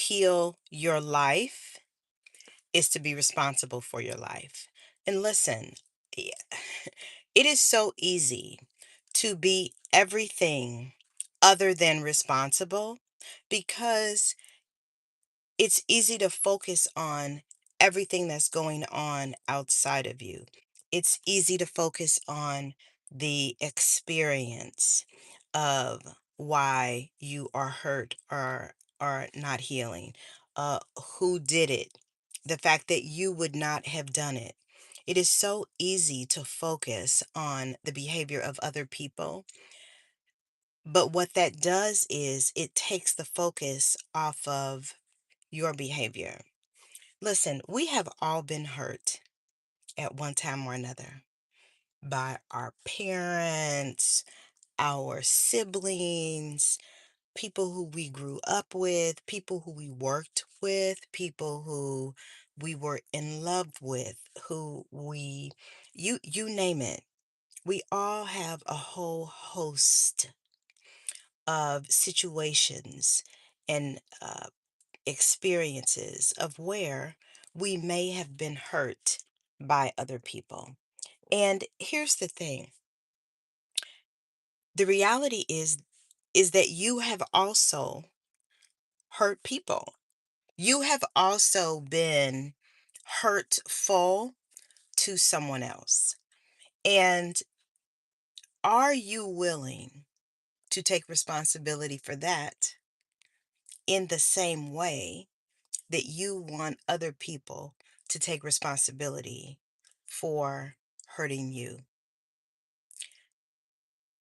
heal your life is to be responsible for your life. And listen, yeah, it is so easy to be everything other than responsible because it's easy to focus on everything that's going on outside of you. It's easy to focus on the experience of why you are hurt or are not healing. Who did it? The fact that you would not have done it. It is so easy to focus on the behavior of other people, but what that does is it takes the focus off of your behavior. Listen, we have all been hurt at one time or another by our parents, our siblings, people who we grew up with, people who we worked with, people who we were in love with, you name it. We all have a whole host of situations and experiences of where we may have been hurt by other people. And here's the thing. The reality is that you have also hurt people. You have also been hurtful to someone else. And are you willing to take responsibility for that in the same way that you want other people to take responsibility for hurting you?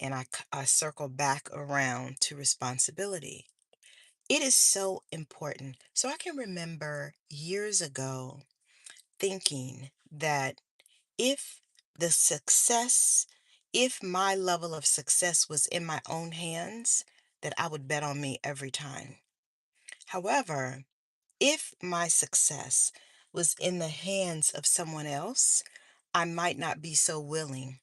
And I circle back around to responsibility. It is so important. So I can remember years ago thinking that if the success, if my level of success was in my own hands, that I would bet on me every time. However, if my success was in the hands of someone else, I might not be so willing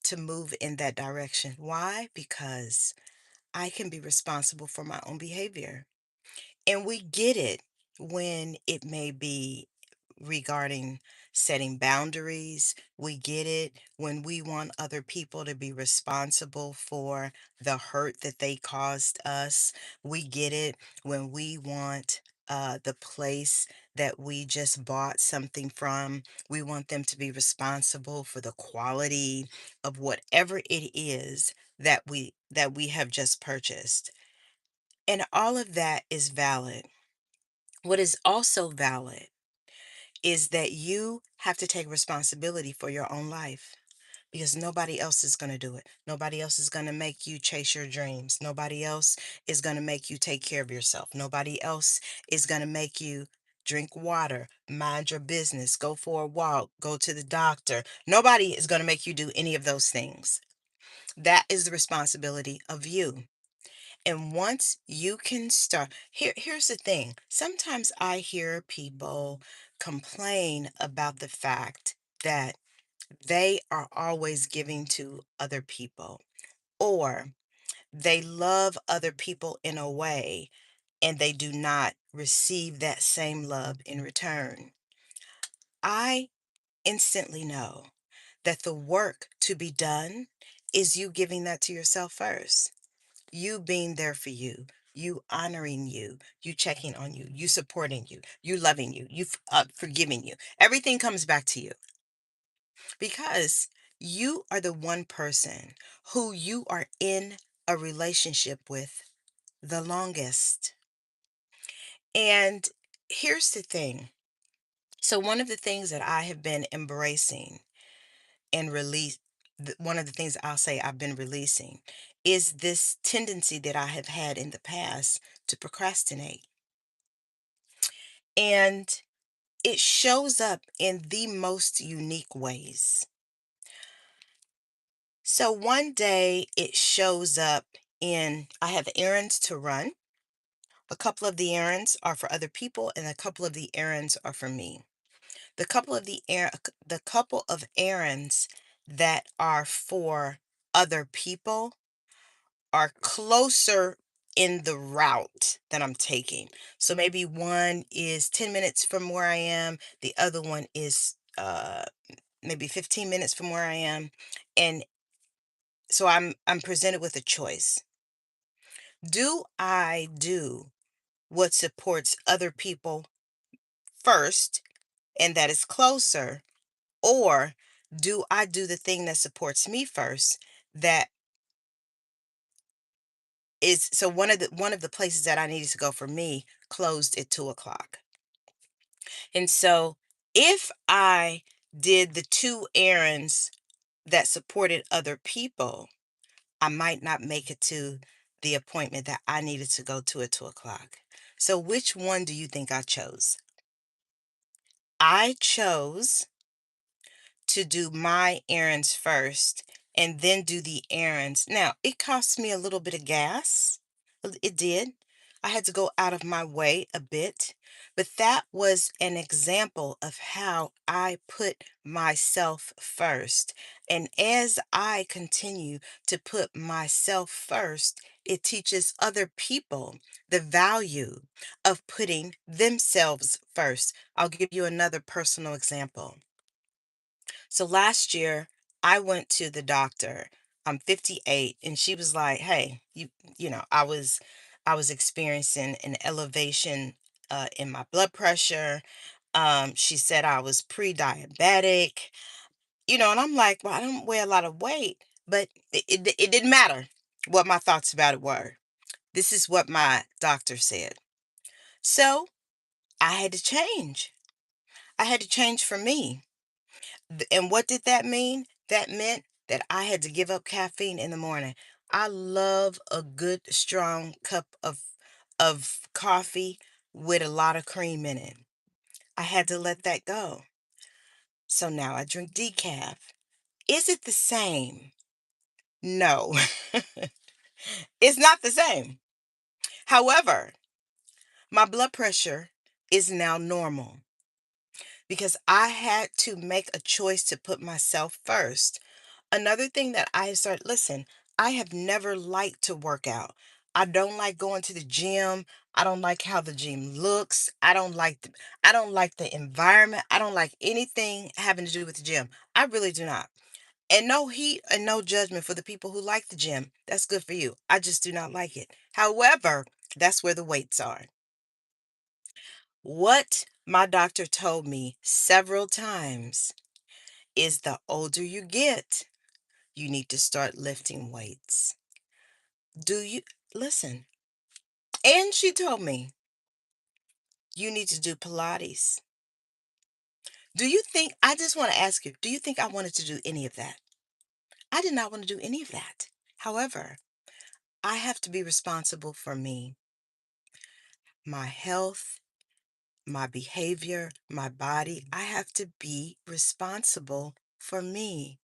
to move in that direction. Why? Because I can be responsible for my own behavior. And we get it when it may be regarding setting boundaries. We get it when we want other people to be responsible for the hurt that they caused us. We get it when we want the place that we just bought something from. We want them to be responsible for the quality of whatever it is that we have just purchased. And all of that is valid. What is also valid is that you have to take responsibility for your own life because nobody else is going to do it. Nobody else is going to make you chase your dreams. Nobody else is going to make you take care of yourself. Nobody else is going to make you drink water, mind your business, go for a walk, go to the doctor. Nobody is going to make you do any of those things. That is the responsibility of you. And once you can start, here's the thing. Sometimes I hear people complain about the fact that they are always giving to other people, or they love other people in a way and they do not receive that same love in return. I instantly know that the work to be done is you giving that to yourself first, you being there for you honoring you checking on you supporting you loving you forgiving you. Everything comes back to you because you are the one person who you are in a relationship with the longest. And here's the thing. So, one of the things that I have been embracing and release, one of the things I'll say I've been releasing is this tendency that I have had in the past to procrastinate. And it shows up in the most unique ways. So one day it shows up in I have errands to run. A couple of the errands are for other people and a couple of the errands are for me. The couple of errands that are for other people are closer. in the route that I'm taking. So maybe one is 10 minutes from where I am, the other one is maybe 15 minutes from where I am. And so I'm presented with a choice. Do I do what supports other people first and that is closer, or do I do the thing that supports me first that is so one of the places that I needed to go for me closed at 2 o'clock. And so if I did the two errands that supported other people, I might not make it to the appointment that I needed to go to at 2 o'clock. So which one do you think I chose? I chose to do my errands first and then do the errands. Now, it cost me a little bit of gas. It did. I had to go out of my way a bit, but that was an example of how I put myself first. And as I continue to put myself first, it teaches other people the value of putting themselves first. I'll give you another personal example. So last year, I went to the doctor. I'm 58, and she was like, "Hey, I was experiencing an elevation in my blood pressure." She said I was pre-diabetic, and I'm like, "Well, I don't weigh a lot of weight," but it didn't matter what my thoughts about it were. This is what my doctor said. So I had to change. I had to change for me. And what did that mean? That meant that I had to give up caffeine in the morning. I love a good strong cup of coffee with a lot of cream in it. I had to let that go. So now I drink decaf. Is it the same? No. It's not the same. However, my blood pressure is now normal because I had to make a choice to put myself first. Another thing that I have started, listen, I have never liked to work out. I don't like going to the gym. I don't like how the gym looks. I don't like the environment. I don't like anything having to do with the gym. I really do not. And no heat and no judgment for the people who like the gym. That's good for you. I just do not like it. However, that's where the weights are. What my doctor told me several times is the older you get, you need to start lifting weights. Do you listen? And she told me, you need to do Pilates. Do you think, I just want to ask you, do you think I wanted to do any of that? I did not want to do any of that. However, I have to be responsible for me, my health, my behavior, my body. I have to be responsible for me.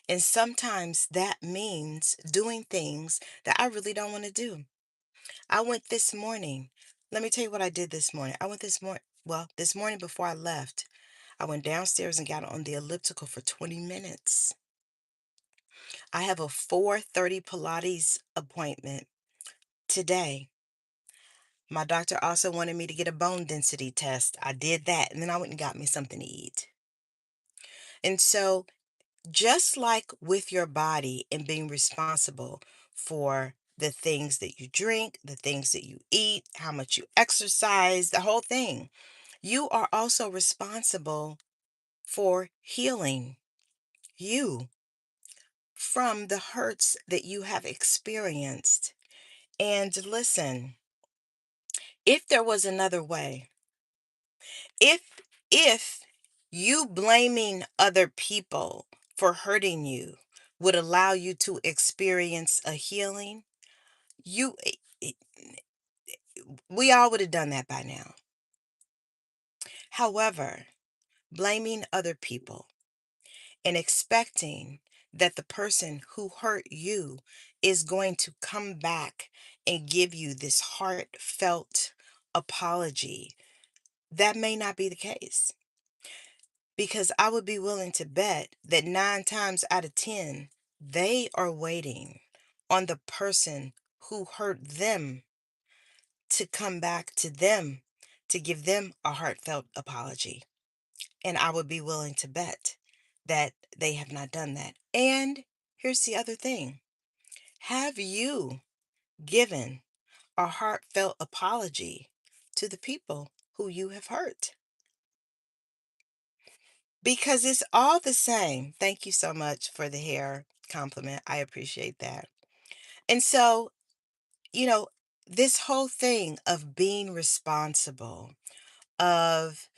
And sometimes that means doing things that I really don't want to do. I went this morning. Let me tell you what I did this morning. I went this morning before I left, I went downstairs and got on the elliptical for 20 minutes. I have a 4:30 Pilates appointment today. My doctor also wanted me to get a bone density test. I did that, and then I went and got me something to eat. And so, just like with your body and being responsible for the things that you drink, the things that you eat, how much you exercise, the whole thing, you are also responsible for healing you from the hurts that you have experienced. And listen, if there was another way, if if you blaming other people for hurting you would allow you to experience a healing, you i- we all would have done that by now. However, blaming other people and expecting that the person who hurt you is going to come back and give you this heartfelt apology, that may not be the case. Because I would be willing to bet that 9 times out of 10, they are waiting on the person who hurt them. to come back to them to give them a heartfelt apology. And I would be willing to bet that they have not done that. And here's the other thing. Have you given a heartfelt apology to the people who you have hurt? Because it's all the same. Thank you so much for the hair compliment. I appreciate that. And so, you know, this whole thing of being responsible, of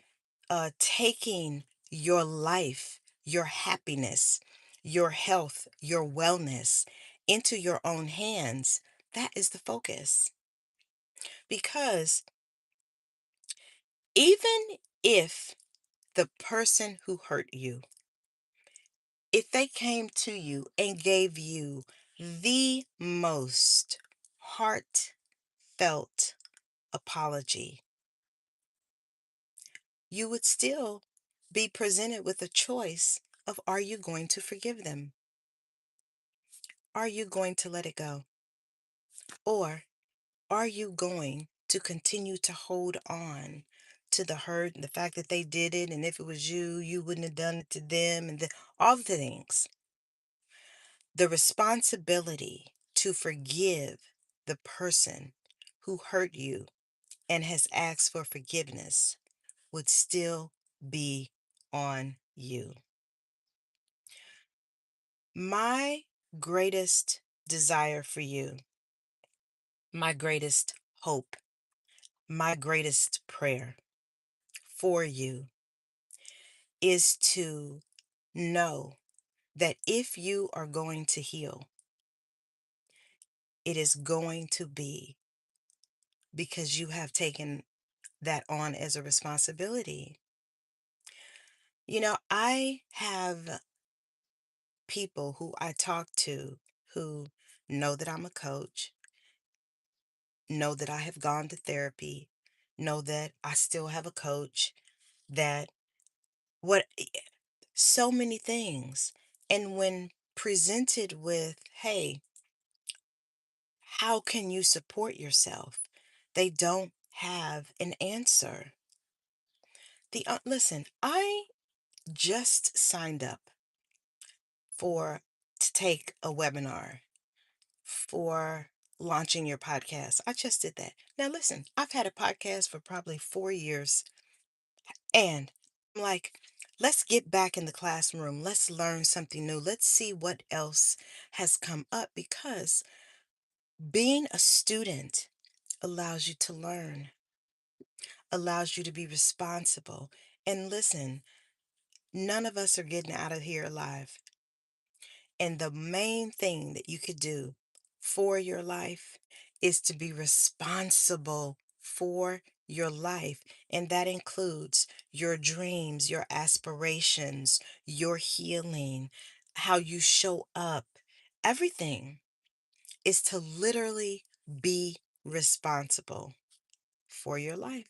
taking your life, your happiness, your health, your wellness into your own hands, that is the focus. Because even if the person who hurt you, if they came to you and gave you the most heartfelt apology, you would still be presented with a choice of, are you going to forgive them? Are you going to let it go? Or are you going to continue to hold on to the hurt and the fact that they did it? And if it was you, you wouldn't have done it to them, and all the things. The responsibility to forgive the person who hurt you and has asked for forgiveness would still be on you. My greatest desire for you, my greatest hope, my greatest prayer for you is to know that if you are going to heal, it is going to be because you have taken that on as a responsibility. I have people who I talk to who know that I'm a coach, know that I have gone to therapy, know that I still have a coach, that what so many things. And when presented with, hey, how can you support yourself? They don't have an answer. Listen, I just signed up for to take a webinar for launching your podcast. I just did that. Now listen, I've had a podcast for probably 4 years, and I'm like, let's get back in the classroom. Let's learn something new. Let's see what else has come up, because being a student allows you to learn, allows you to be responsible. And listen, none of us are getting out of here alive. And the main thing that you could do for your life is to be responsible for your life. And that includes your dreams, your aspirations, your healing, how you show up. Everything is to literally be responsible for your life.